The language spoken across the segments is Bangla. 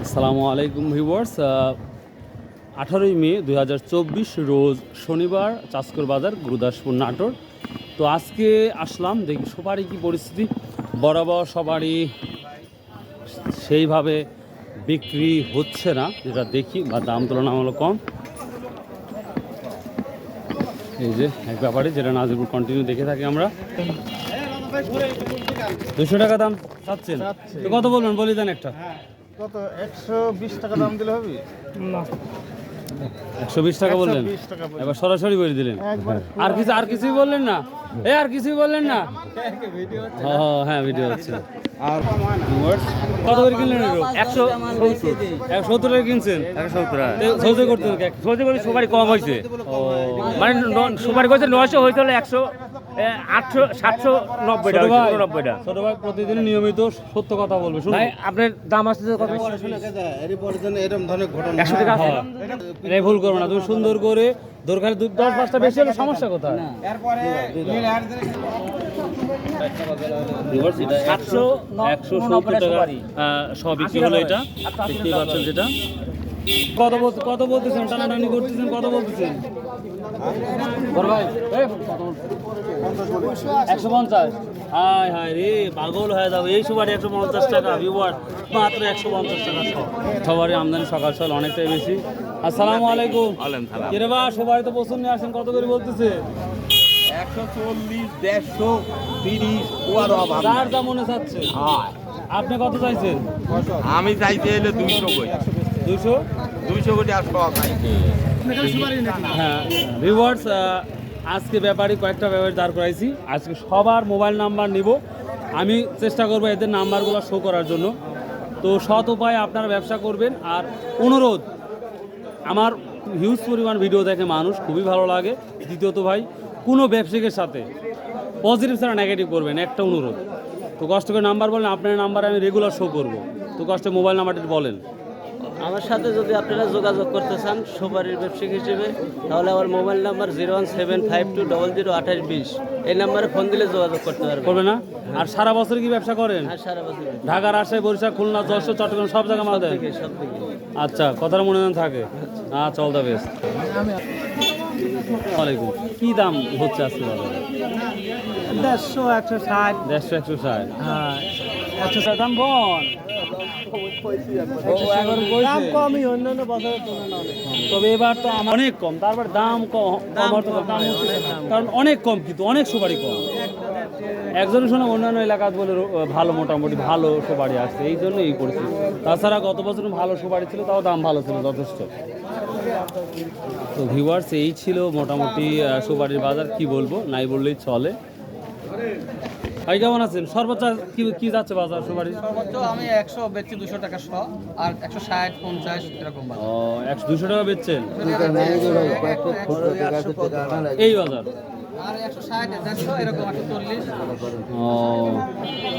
আসসালামু আলাইকুম ভিউয়ার্স। 18ই মে 2024 রোজ শনিবার, চাষকর বাজার, গুরুদাসপুর, নাটোর। তো আজকে আসলাম, দেখি সুপারি কী পরিস্থিতি। বরাবর সুপারি সেইভাবে বিক্রি হচ্ছে না, যেটা দেখি, বা দাম তুলনামূলক কম। এই যে এক ব্যাপারে যেটা নাজিরপুর কন্টিনিউ দেখে থাকি আমরা। 200 টাকা দাম চাচ্ছেন, তো কত বলবেন বলি দেন একটা। কত 120 টাকা দাম দিলে হবে না? 120 টাকা বললেন, এবার সরাসরি বলে দিলেন। আর কিছুই বললেন না? আর কিছুই বললেন না? হ্যাঁ, ভিডিও হচ্ছে। আর কত করে কিনলেন? 170 টাকা কিনছেন। 170 টাকা সৌদি করতেন? সৌদি করে সুপারি কম হয়েছে, মানে সুপারি করছে 900 হয়েছে, 100 800 790 টাকা 90 টাকা। ছোট ভাই প্রতিদিন নিয়মিত সত্য কথা বলবে, শুনুন ভাই। আপনার দাম আসছে কত? এরকম ধরনের ঘটনা 100 টাকা আছে। এটা ভুল করবে না, তুমি সুন্দর করে দরকার 10-5টা বেশি হলে সমস্যা কোথায়? এরপরে 170 টাকা সব বিক্রি হলো। এটা দেখতেই পাচ্ছেন, যেটা কত বলতেছেন, টানাটানি করতেছেন, কত বলতেছেন? 150। হায় হায় রে, পাগল হয়ে যাবে। এই সুপারি 150 টাকা ভিউয়ার, মাত্র 150 টাকা সবারই আমদানি সকাল সকাল অনেকটাই বেশি। আসসালামু আলাইকুম। কিরে বা, সবাই তো পছন্দ নিয়ে আসেন, কত করে বলতেছে? 140 130 যার যা মনে চাচ্ছে। আপনি কত চাইছেন? আমি চাইতে এলে 200 কই। 200 কোটি আর সব চাইতে। হ্যাঁ ভিউয়ার্স, আজকে ব্যাপারী কয়েকটা ব্যাপারী দাঁড় করাইছি। আজকে সবার মোবাইল নাম্বার নিব, আমি চেষ্টা করবো এদের নাম্বারগুলো শো করার জন্য। তো সৎ উপায়ে আপনারা ব্যবসা করবেন। আর অনুরোধ, আমার হিউজ পরিমাণ ভিডিও দেখে মানুষ, খুবই ভালো লাগে। দ্বিতীয়ত ভাই, কোনো ব্যবসায়ীর সাথে পজিটিভ ছাড়া নেগেটিভ করবেন, একটা অনুরোধ। তো কষ্ট করে নাম্বার বলেন, আপনার নাম্বারে আমি রেগুলার শো করব। তো কষ্ট মোবাইল নাম্বারটি বলেন। আমার সাথে যদি আপনারা যোগাযোগ করতে চান সুপারির ব্যবসায়িক হিসেবে, তাহলে আমার মোবাইল নাম্বার 01752002820, এই নাম্বারে ফোন দিলে যোগাযোগ করতে পারবেন। করবে না? আর সারা বছর কি ব্যবসা করেন? আর সারা বছর ঢাকা, রাজশাহী, বরিশাল, খুলনা, যশোর, চট্টগ্রাম সব জায়গায় মাল দেন? সব থেকে। আচ্ছা, কথাটা মনে মনে থাকে। আচ্ছা, অল দ্য বেস্ট। ওয়ালাইকুম। কি দাম হচ্ছে আজকে বাজারে? 150 160। 150 হ্যাঁ, 160 দাম বল। দাম কমই অন্যান্য বছরের তুলনায় অনেক কম। তবে এবার তো অনেক কম, তারপর দাম কম, কারণ অনেক কম, কিন্তু অনেক সুপারি কম। একজনের সঙ্গে অন্যান্য এলাকা বলে ভালো, মোটামুটি ভালো সুপারি আসছে, এই জন্য এই পরিস্থিতি। তাছাড়া গত বছর ভালো সুপারি ছিল, তাও দাম ভালো ছিল যথেষ্ট। তো ভিউয়ার্স, এই ছিল মোটামুটি সুপারির বাজার। কি বলবো, নাই বললেই চলে। ভাই কেমন আছেন? সর্বোচ্চ কি যাচ্ছে বাজার সুপারি? সর্বোচ্চ আমি 100 বেচছি 200 টাকা শ, আর 160 50 এরকম বাজার। 200 টাকা বেচছেন এই বাজার? আর 160 150 এরকম 140।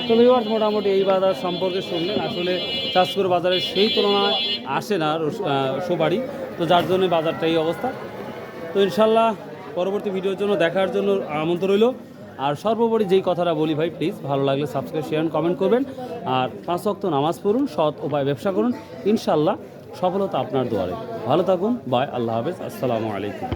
তো ভিউয়ার্স, মোটামুটি এই বাজার সম্পর্কে শুনলেন। আসলে চাষকর বাজারে সেই তুলনায় আসে না সুপারি, তো যার জন্য বাজারটা এই অবস্থা। তো ইনশাল্লাহ পরবর্তী ভিডিওর জন্য দেখার জন্য আমন্ত্রণ রইল। আর সর্বোপরি যেই কথাটা বলি ভাই, প্লিজ ভালো লাগলে সাবস্ক্রাইব, শেয়ার, কমেন্ট করবেন। আর 5 ওয়াক্ত নামাজ পড়ুন, সৎ উপায় ব্যবসা করুন, ইনশাল্লাহ সফলতা আপনার দুয়ারে। ভালো থাকুন, বাই, আল্লাহ হাফেজ, আসসালামু আলাইকুম।